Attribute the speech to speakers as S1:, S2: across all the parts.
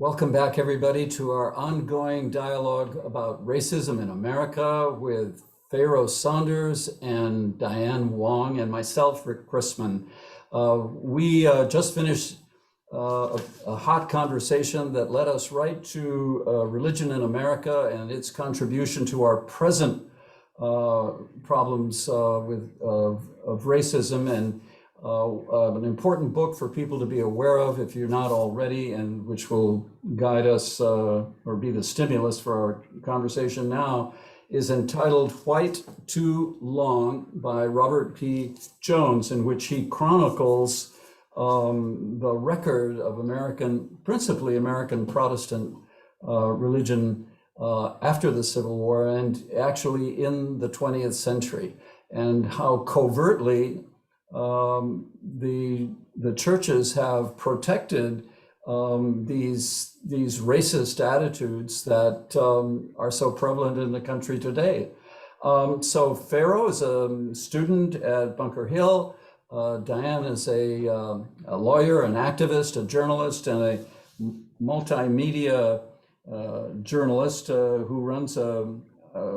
S1: Welcome back, everybody, to our ongoing dialogue about racism in America with Pharaoh Saunders and Diane Wong and myself, Rick Chrisman. We just finished a hot conversation that led us right to religion in America and its contribution to our present problems of racism and an important book for people to be aware of if you're not already, and which will guide us or be the stimulus for our conversation now, is entitled White Too Long by Robert P. Jones, in which he chronicles the record of principally American Protestant religion after the Civil War and actually in the 20th century, and how covertly the churches have protected these racist attitudes that are so prevalent in the country today. So Pharaoh is a student at Bunker Hill. Diane is a lawyer, an activist, a journalist, and a multimedia journalist who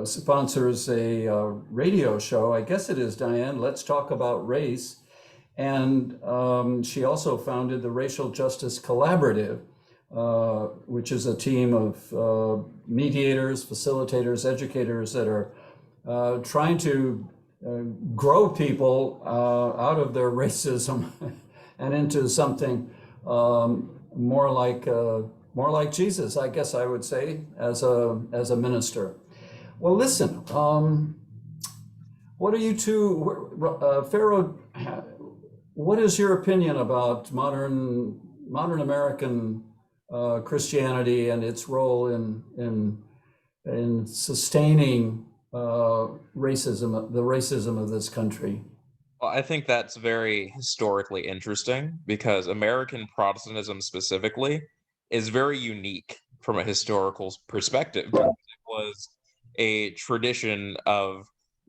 S1: sponsors a radio show. I guess it is, Diane, Let's Talk About Race. And she also founded the Racial Justice Collaborative, which is a team of mediators, facilitators, educators that are trying to grow people out of their racism and into something more like Jesus, I guess I would say, as a minister. Well, listen, what are you two, Pharaoh, what is your opinion about modern American Christianity and its role in sustaining the racism of this country?
S2: Well, I think that's very historically interesting because American Protestantism specifically is very unique from a historical perspective. It was a tradition of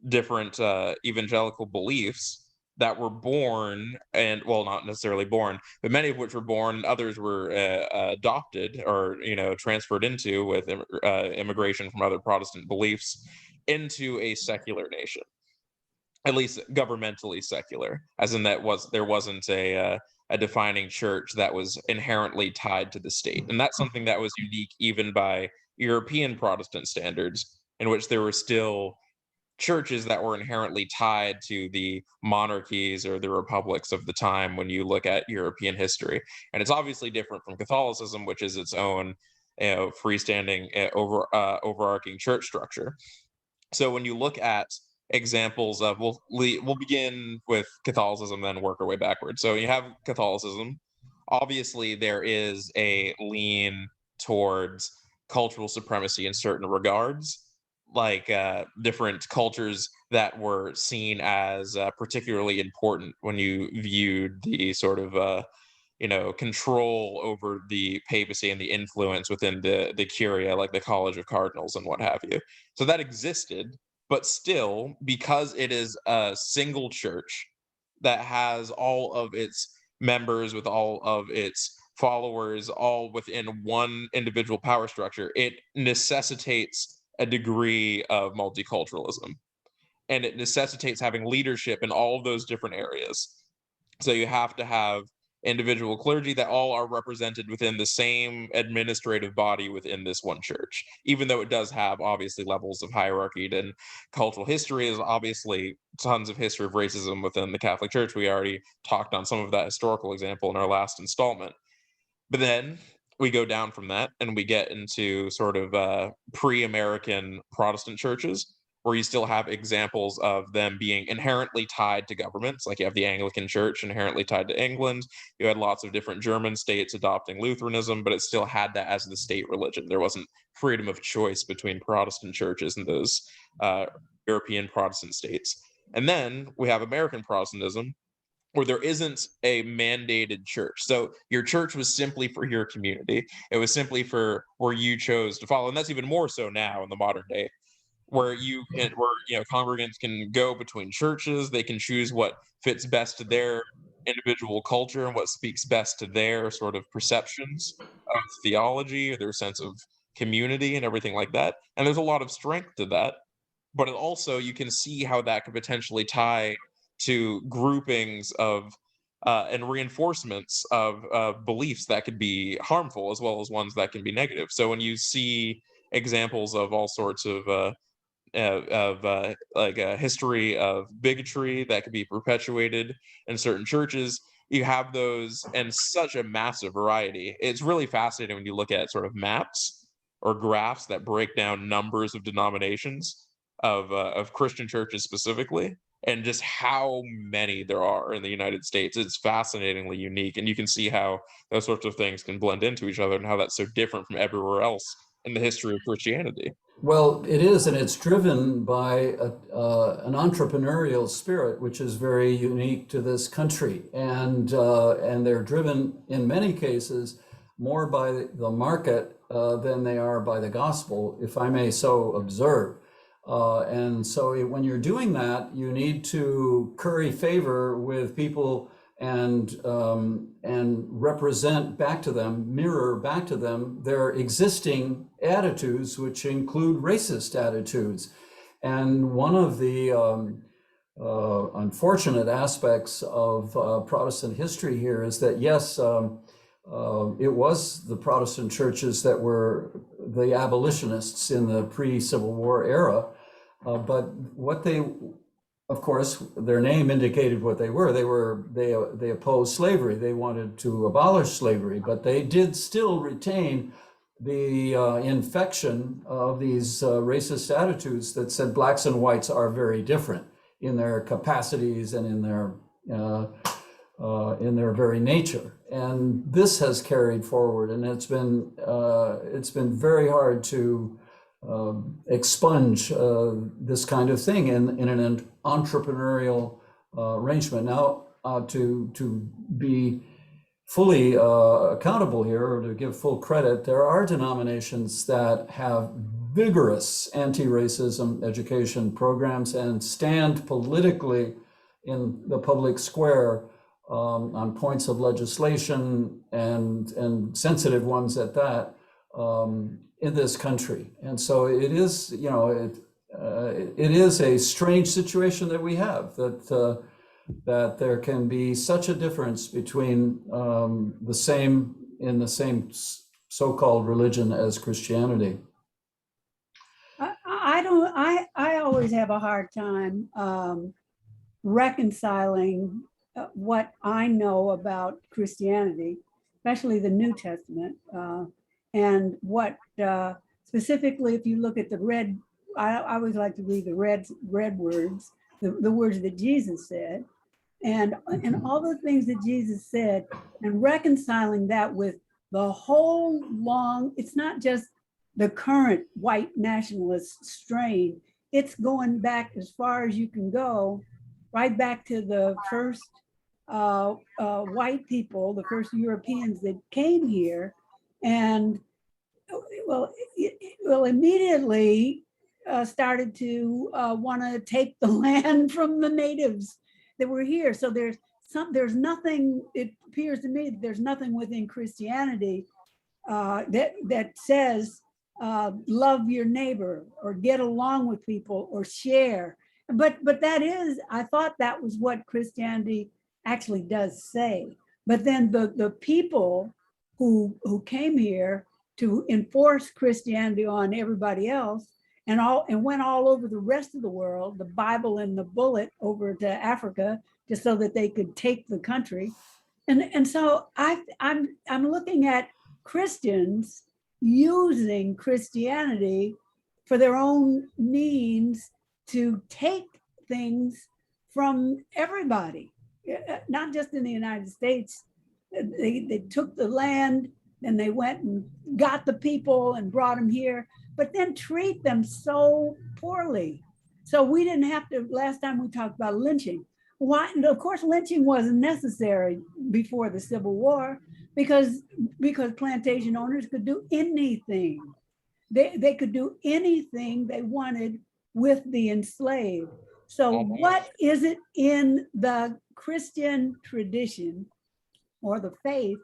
S2: different evangelical beliefs that were born, and well, not necessarily born, but many of which were born, others were adopted or transferred into with immigration from other Protestant beliefs into a secular nation, at least governmentally secular, as in there wasn't a defining church that was inherently tied to the state, and that's something that was unique even by European Protestant standards, in which there were still churches that were inherently tied to the monarchies or the republics of the time when you look at European history. And it's obviously different from Catholicism, which is its own freestanding overarching church structure. So when you look at examples of, we'll begin with Catholicism, then work our way backwards. So you have Catholicism. Obviously, there is a lean towards cultural supremacy in certain regards, like different cultures that were seen as particularly important when you viewed the sort of control over the papacy and the influence within the curia, like the College of Cardinals and what have you. So that existed, but still, because it is a single church that has all of its members with all of its followers all within one individual power structure, it necessitates a degree of multiculturalism, and it necessitates having leadership in all of those different areas. So you have to have individual clergy that all are represented within the same administrative body within this one church, even though it does have obviously levels of hierarchy. And cultural history is obviously tons of history of racism within the Catholic Church. We already talked on some of that historical example in our last installment. But then we go down from that and we get into sort of pre-American Protestant churches, where you still have examples of them being inherently tied to governments. Like you have the Anglican Church inherently tied to England. You had lots of different German states adopting Lutheranism, but it still had that as the state religion. There wasn't freedom of choice between Protestant churches and those European Protestant states. And then we have American Protestantism, where there isn't a mandated church. So your church was simply for your community. It was simply for where you chose to follow. And that's even more so now in the modern day, where congregants can go between churches. They can choose what fits best to their individual culture and what speaks best to their sort of perceptions of theology, their sense of community and everything like that. And there's a lot of strength to that. But it also, you can see how that could potentially tie to groupings of and reinforcements of beliefs that could be harmful as well as ones that can be negative. So when you see examples of all sorts of like a history of bigotry that could be perpetuated in certain churches, you have those in such a massive variety. It's really fascinating when you look at sort of maps or graphs that break down numbers of denominations of Christian churches specifically, and just how many there are in the United States. It's fascinatingly unique, and you can see how those sorts of things can blend into each other and how that's so different from everywhere else in the history of Christianity.
S1: Well, it is, and it's driven by an entrepreneurial spirit, which is very unique to this country, and they're driven in many cases more by the market than they are by the gospel, if I may so observe. And so when you're doing that, you need to curry favor with people and represent back to them, mirror back to them their existing attitudes, which include racist attitudes. And one of the unfortunate aspects of Protestant history here is that, yes, it was the Protestant churches that were the abolitionists in the pre-Civil War era, but what they, of course, their name indicated what they were. They opposed slavery. They wanted to abolish slavery, but they did still retain the infection of these racist attitudes that said blacks and whites are very different in their capacities and in their very nature. And this has carried forward, and it's been very hard to expunge this kind of thing in an entrepreneurial arrangement. Now, to be fully accountable here, or to give full credit, there are denominations that have vigorous anti-racism education programs and stand politically in the public square on points of legislation and sensitive ones at that in this country. And so it is, it is a strange situation that we have, that there can be such a difference between the same so-called religion as Christianity.
S3: I always have a hard time reconciling what I know about Christianity, especially the New Testament, and what specifically, if you look at the red, I always like to read the red words, the words that Jesus said, and all the things that Jesus said, and reconciling that with the whole long, it's not just the current white nationalist strain, it's going back as far as you can go, right back to the first white people, the first Europeans that came here, and immediately started to want to take the land from the natives that were here. So there's nothing, it appears to me, there's nothing within Christianity that says love your neighbor or get along with people or share. But that is, I thought that was what Christianity actually does say. But then the people who came here to enforce Christianity on everybody else and went all over the rest of the world, the Bible and the bullet over to Africa, just so that they could take the country. And so I'm looking at Christians using Christianity for their own means to take things from everybody, not just in the United States. They took the land and they went and got the people and brought them here, but then treat them so poorly. So we didn't have to, last time we talked about lynching. Why? Of course, lynching wasn't necessary before the Civil War because plantation owners could do anything. They could do anything they wanted with the enslaved. So what is it in the Christian tradition or the faith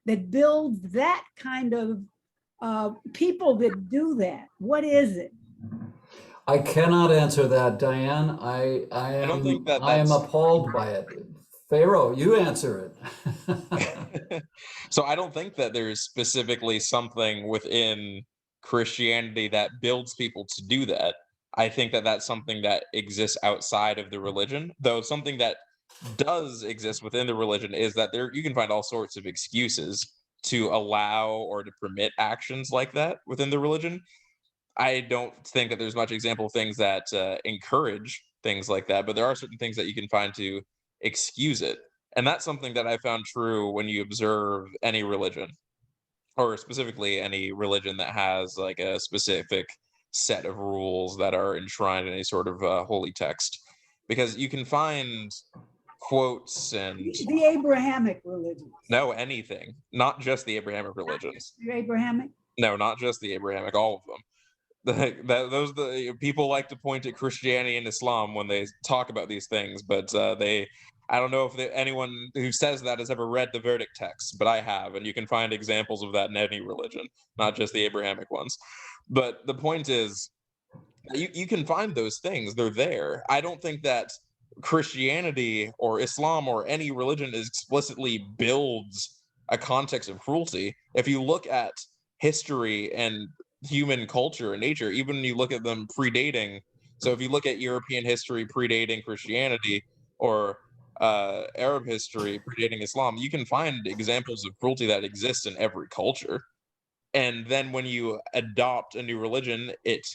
S3: that builds that kind of people that do that? What is it?
S1: I cannot answer that, Diane.
S2: I don't think that
S1: I am
S2: that's
S1: appalled by it. Pharaoh, you answer it.
S2: so I don't think that there's specifically something within Christianity that builds people to do that. I think that that's something that exists outside of the religion, though something that does exist within the religion is that there you can find all sorts of excuses to allow or to permit actions like that within the religion. I don't think that there's much example of things that encourage things like that, but there are certain things that you can find to excuse it. And that's something that I found true when you observe any religion, or specifically any religion that has like a specific set of rules that are enshrined in any sort of holy text. Because you can find quotes and
S3: The Abrahamic religions.
S2: no anything, not just the Abrahamic religions.
S3: The Abrahamic?
S2: No, not just the Abrahamic, all of them. Those the people like to point at Christianity and Islam when they talk about these things, but I don't know if anyone who says that has ever read the verdict text, but I have, and you can find examples of that in any religion, not just the Abrahamic ones. But the point is, you can find those things; they're there. I don't think that Christianity or Islam or any religion explicitly builds a context of cruelty. If you look at history and human culture and nature, even when you look at them predating, so if you look at European history predating Christianity or Arab history predating Islam, you can find examples of cruelty that exist in every culture. And then when you adopt a new religion, it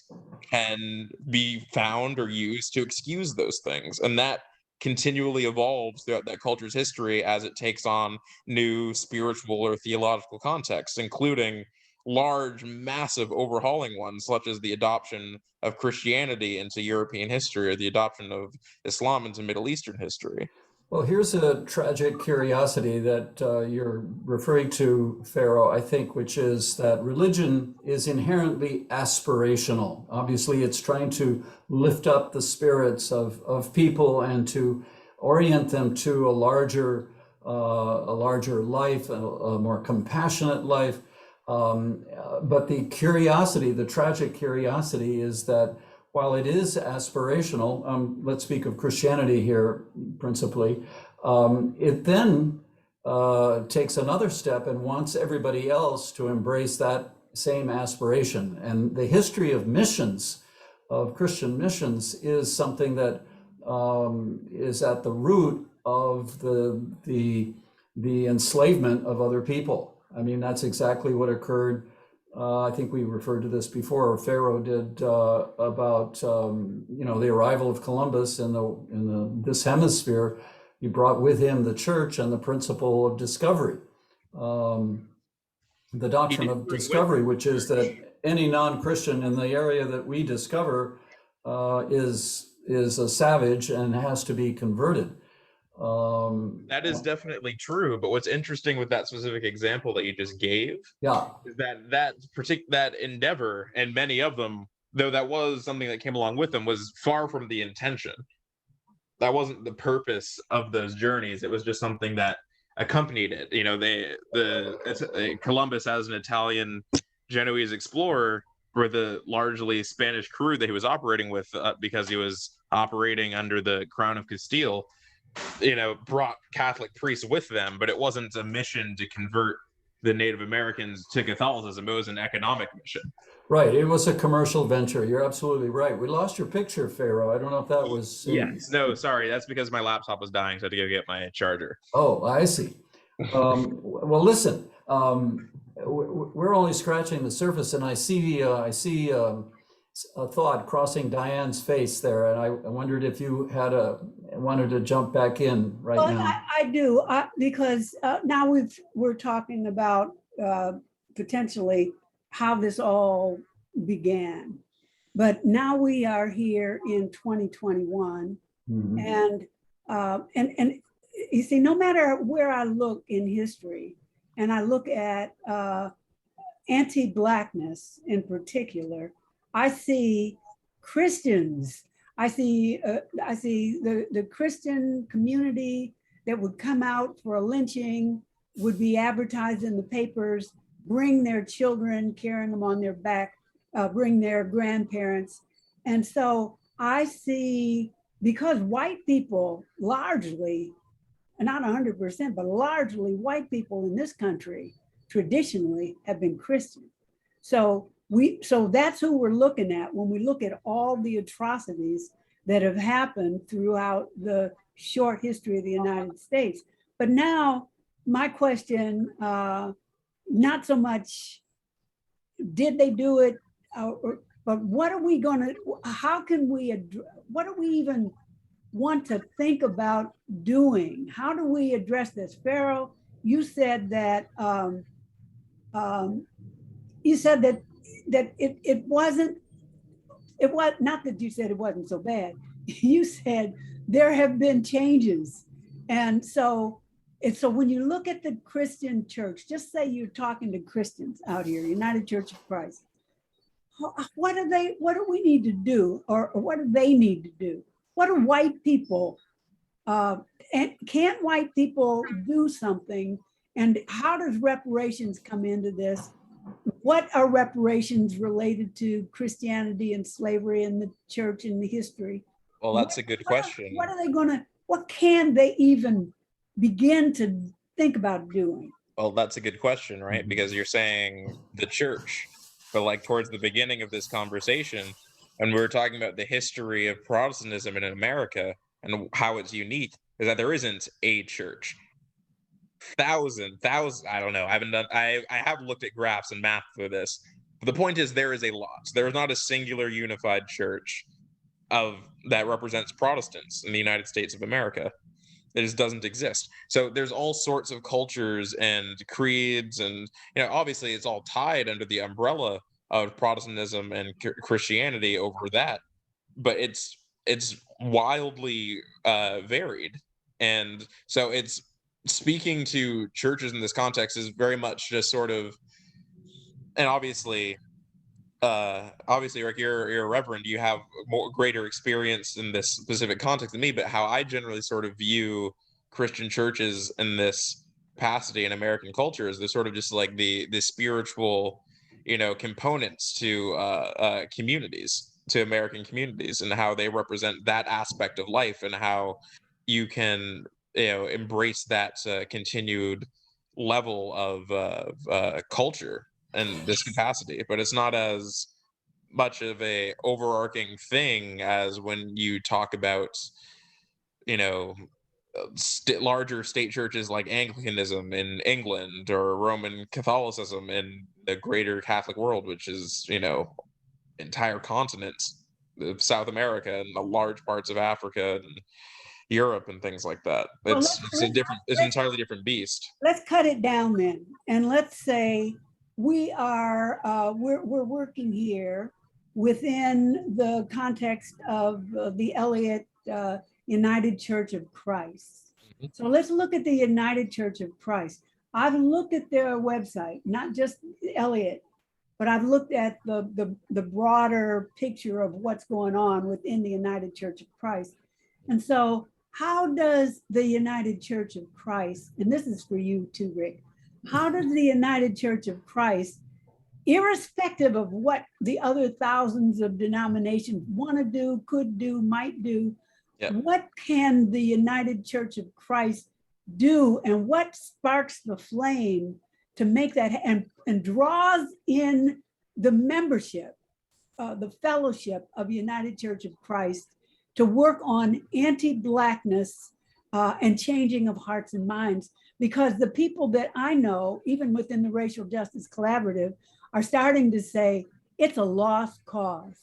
S2: can be found or used to excuse those things. And that continually evolves throughout that culture's history as it takes on new spiritual or theological contexts, including large, massive overhauling ones, such as the adoption of Christianity into European history or the adoption of Islam into Middle Eastern history.
S1: Well, here's a tragic curiosity that you're referring to, Pharaoh, I think, which is that religion is inherently aspirational. Obviously, it's trying to lift up the spirits of people and to orient them to a larger life, a more compassionate life. But the curiosity, the tragic curiosity, is that while it is aspirational, let's speak of Christianity here principally, it then takes another step and wants everybody else to embrace that same aspiration. And the history of missions, of Christian missions, is something that is at the root of the enslavement of other people. I mean, that's exactly what occurred. I think we referred to this before, or Pharaoh did, about the arrival of Columbus in this hemisphere. He brought with him the church and the principle of discovery, the doctrine of discovery, which is that any non-Christian in the area that we discover is a savage and has to be converted.
S2: That is definitely true, but what's interesting with that specific example that you just gave,
S1: yeah,
S2: is that endeavor, and many of them, though that was something that came along with them, was far from the intention. That wasn't the purpose of those journeys. It was just something that accompanied it. You know, Columbus, as an Italian Genoese explorer, for the largely Spanish crew that he was operating with, because he was operating under the Crown of Castile, brought Catholic priests with them, but it wasn't a mission to convert the Native Americans to Catholicism. It was an economic mission.
S1: Right. It was a commercial venture. You're absolutely right. We lost your picture, Pharaoh. I don't know if that was.
S2: Yes. No, sorry. That's because my laptop was dying, so I had to go get my charger.
S1: Oh, I see. Well, listen, we're only scratching the surface, and I see a thought crossing Diane's face there, and I wondered if you wanted to jump back in right now.
S3: I do, because now we're talking about potentially how this all began, but now we are here in 2021,
S1: Mhm.
S3: and you see, no matter where I look in history, and I look at anti-Blackness in particular, I see Christians. I see the Christian community that would come out for a lynching would be advertised in the papers, bring their children, carrying them on their back, bring their grandparents. And so I see, because white people largely, not 100%, but largely white people in this country traditionally have been Christian. So that's who we're looking at when we look at all the atrocities that have happened throughout the short history of the United States. But now my question, not so much did they do it, but what are we gonna, how can we, what do we even want to think about doing? How do we address this? Pharaoh, you said that it wasn't, not that you said it wasn't so bad. You said there have been changes. And so when you look at the Christian church, just say you're talking to Christians out here, United Church of Christ, what do we need to do? Or what do they need to do? What do white people, and can't white people do something? And how does reparations come into this? What are reparations related to Christianity and slavery and the church and the history?
S2: Well, that's a good question.
S3: What are they gonna, what can they even begin to think about doing?
S2: Well, that's a good question, right? Because you're saying the church, but like towards the beginning of this conversation, and we were talking about the history of Protestantism in America and how it's unique, is that there isn't a church. Thousand, I don't know. I have looked at graphs and math for this. But the point is there is a lot. There is not a singular unified church that represents Protestants in the United States of America. It just doesn't exist. So there's all sorts of cultures and creeds, and obviously it's all tied under the umbrella of Protestantism and Christianity over that, but it's wildly varied. And so it's speaking to churches in this context is very much just sort of, and obviously Rick, you're a reverend, you have greater experience in this specific context than me, but how I generally sort of view Christian churches in this capacity in American culture is they're sort of just like the spiritual components to communities, to American communities, and how they represent that aspect of life, and how you can embrace that continued level of culture in this capacity. But it's not as much of a overarching thing as when you talk about larger state churches like Anglicanism in England or Roman Catholicism in the greater Catholic world, which is entire continents of South America and the large parts of Africa and Europe and things like that. It's an entirely different beast.
S3: Let's cut it down then, and let's say we are we're working here within the context of the Eliot United Church of Christ. Mm-hmm. So let's look at the United Church of Christ. I've looked at their website, not just Eliot, but I've looked at the broader picture of what's going on within the United Church of Christ. And so how does the United Church of Christ, and this is for you too, Rick, how does the United Church of Christ, irrespective of what the other thousands of denominations want to do, could do, might do, what can the United Church of Christ do, and what sparks the flame to make that and draws in the membership, the fellowship of United Church of Christ to work on anti-Blackness and changing of hearts and minds? Because the people that I know, even within the Racial Justice Collaborative, are starting to say it's a lost cause.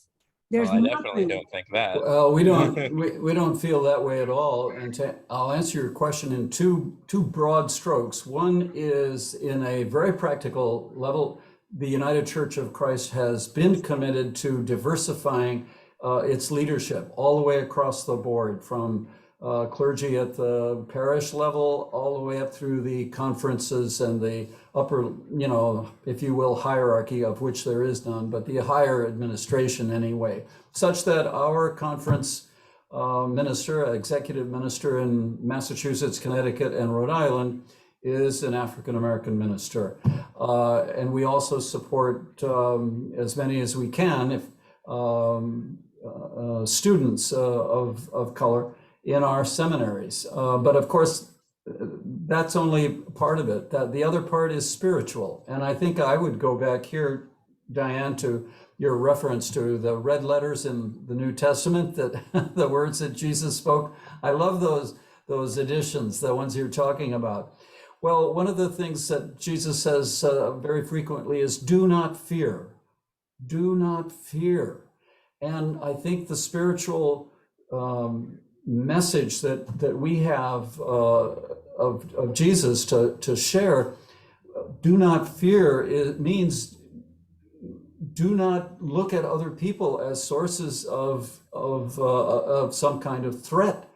S3: There's
S2: I definitely don't think that.
S1: Well, we don't feel that way at all. And I'll answer your question in two broad strokes. One is, in a very practical level, the United Church of Christ has been committed to diversifying its leadership all the way across the board, from clergy at the parish level all the way up through the conferences and the upper, if you will, hierarchy, of which there is none, but the higher administration anyway, such that our conference executive minister in Massachusetts, Connecticut, and Rhode Island is an African-American minister. And we also support as many as we can if students of color in our seminaries. But of course, that's only part of it. That the other part is spiritual. And I think I would go back here, Diane, to your reference to the red letters in the New Testament, that the words that Jesus spoke. I love those editions, the ones you're talking about. Well, one of the things that Jesus says very frequently is, do not fear. Do not fear. And I think the spiritual message that we have of Jesus to share, do not fear, it means do not look at other people as sources of some kind of threat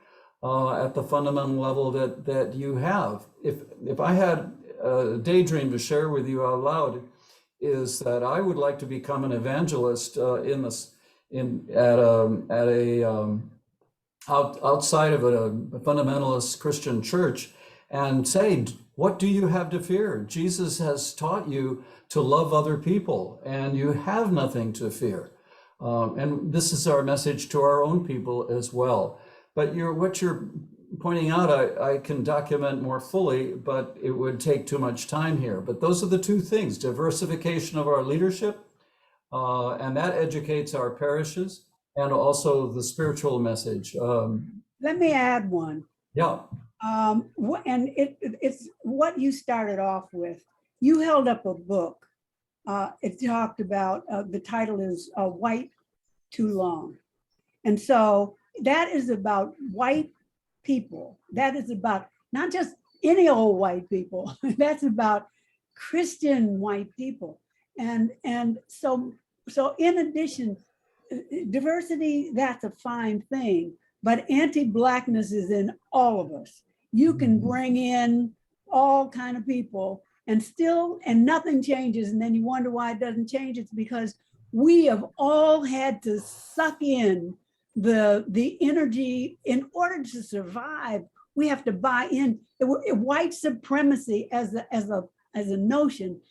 S1: at the fundamental level that you have. If I had a daydream to share with you out loud, is that I would like to become an evangelist outside of a fundamentalist Christian church, and say, what do you have to fear? Jesus has taught you to love other people, and you have nothing to fear. And this is our message to our own people as well. But what you're pointing out, I can document more fully, but it would take too much time here. But those are the two things: diversification of our leadership, and that educates our parishes, and also the spiritual message.
S3: Let me add one.
S1: Yeah.
S3: And it's what you started off with. You held up a book. It talked about, the title is White Too Long. And so that is about white people. That is about not just any old white people. That's about Christian white people. And so in addition, diversity, that's a fine thing, but anti-Blackness is in all of us. You can bring in all kind of people and nothing changes. And then you wonder why it doesn't change. It's because we have all had to suck in the energy in order to survive. We have to buy in. White supremacy as a notion,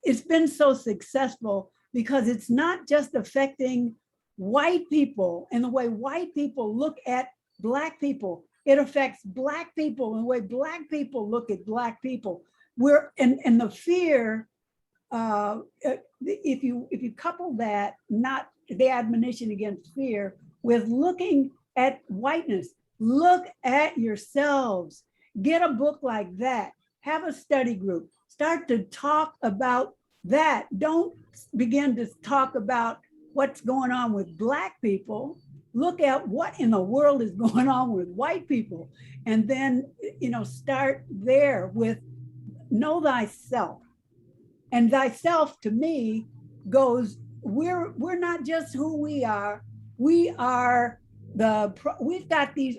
S3: it's been so successful because it's not just affecting white people and the way white people look at Black people. It affects Black people and the way Black people look at Black people. And the fear, if you couple that, not the admonition against fear, with looking at whiteness, look at yourselves. Get a book like that. Have a study group. Start to talk about that. Don't begin to talk about what's going on with Black people. Look at what in the world is going on with white people. And then, start there with know thyself. And thyself to me goes, we're not just who we are. We've got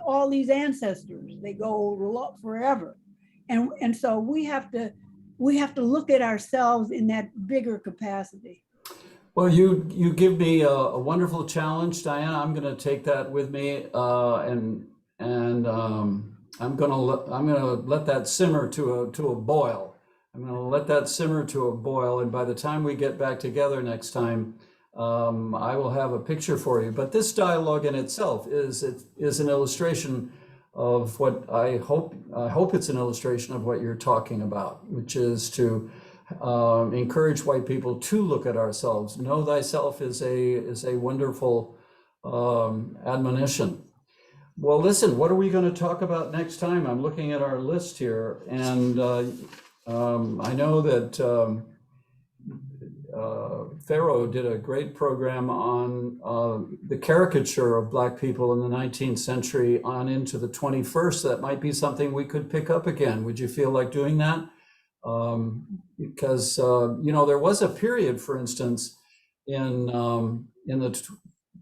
S3: all these ancestors. They go forever. And so we have to look at ourselves in that bigger capacity.
S1: Well, you give me a wonderful challenge, Diane. I'm going to take that with me, and I'm going to let that simmer to a boil. I'm going to let that simmer to a boil, and by the time we get back together next time, I will have a picture for you. But this dialogue in itself is an illustration of what I hope it's an illustration of what you're talking about, which is to encourage white people to look at ourselves. Know thyself is a wonderful admonition. Well, listen, what are we going to talk about next time? I'm looking at our list here, and I know that Pharaoh did a great program on the caricature of Black people in the 19th century on into the 21st. That might be something we could pick up again. Would you feel like doing that? Because there was a period, for instance, in the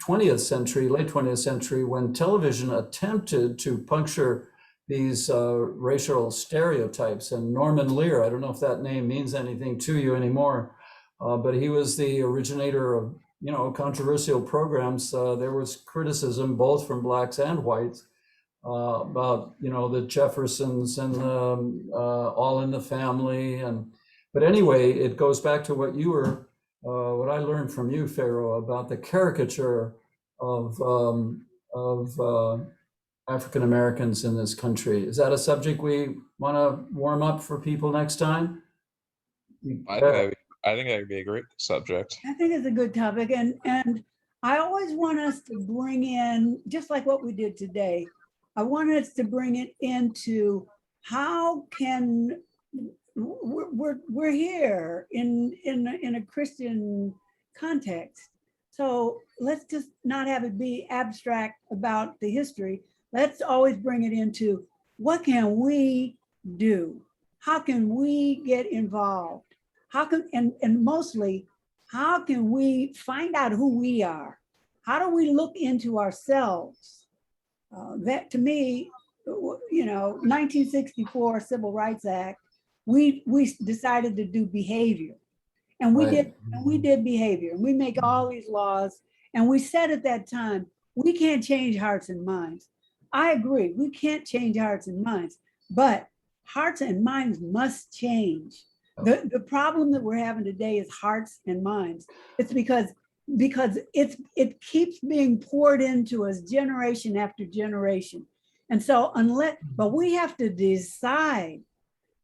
S1: 20th century, late 20th century, when television attempted to puncture these racial stereotypes. And Norman Lear, I don't know if that name means anything to you anymore, but he was the originator of controversial programs. There was criticism both from Blacks and whites about, you know, the Jeffersons and the All in the Family. But anyway, it goes back to what you were, what I learned from you, Pharaoh, about the caricature of African Americans in this country. Is that a subject we want to warm up for people next time?
S2: I think that would be a great subject.
S3: I think it's a good topic, and I always want us to bring in, just like what we did today, I want us to bring it into how can we're here in a Christian context. So let's just not have it be abstract about the history. Let's always bring it into what can we do? How can we get involved? How can, and mostly, how can we find out who we are? How do we look into ourselves? That to me, you know, 1964 Civil Rights Act, we decided to do behavior. And we did behavior. We make all these laws. And we said at that time, we can't change hearts and minds. I agree, we can't change hearts and minds, but hearts and minds must change. The problem that we're having today is hearts and minds. It's because it keeps being poured into us generation after generation. And so but we have to decide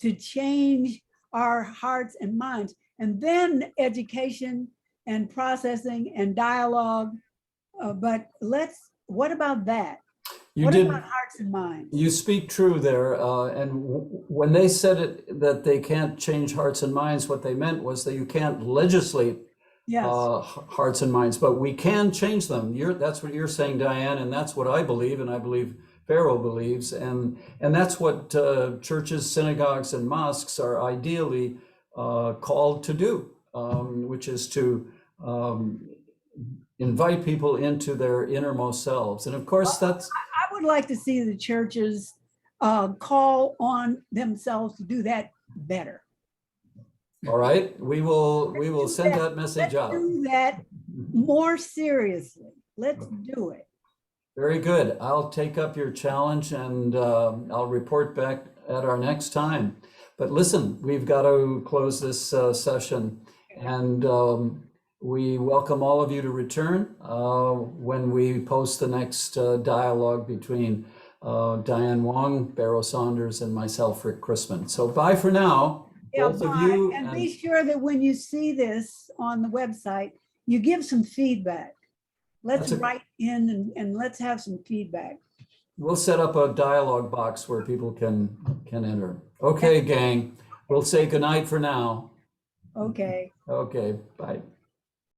S3: to change our hearts and minds, and then education and processing and dialogue. But what about that? What about hearts and minds?
S1: You speak true there. And when they said it, that they can't change hearts and minds, what they meant was that you can't legislate hearts and minds, but we can change them. That's what you're saying, Diane, and that's what I believe, and I believe Pharaoh believes, and that's what churches, synagogues, and mosques are ideally called to do, which is to invite people into their innermost selves. And of course,
S3: I would like to see the churches call on themselves to do that better.
S1: All right, we will send that message out.
S3: Let's do that more seriously. Let's do it.
S1: Very good. I'll take up your challenge, and I'll report back at our next time. But listen, we've got to close this session, and we welcome all of you to return when we post the next dialogue between Diane Wong, Pharaoh Saunders, and myself, Rick Chrisman. So bye for now, both of you.
S3: And be sure that when you see this on the website, you give some feedback. Let's write in and let's have some feedback.
S1: We'll set up a dialogue box where people can enter. Okay, gang, we'll say goodnight for now.
S3: Okay.
S1: Okay, bye.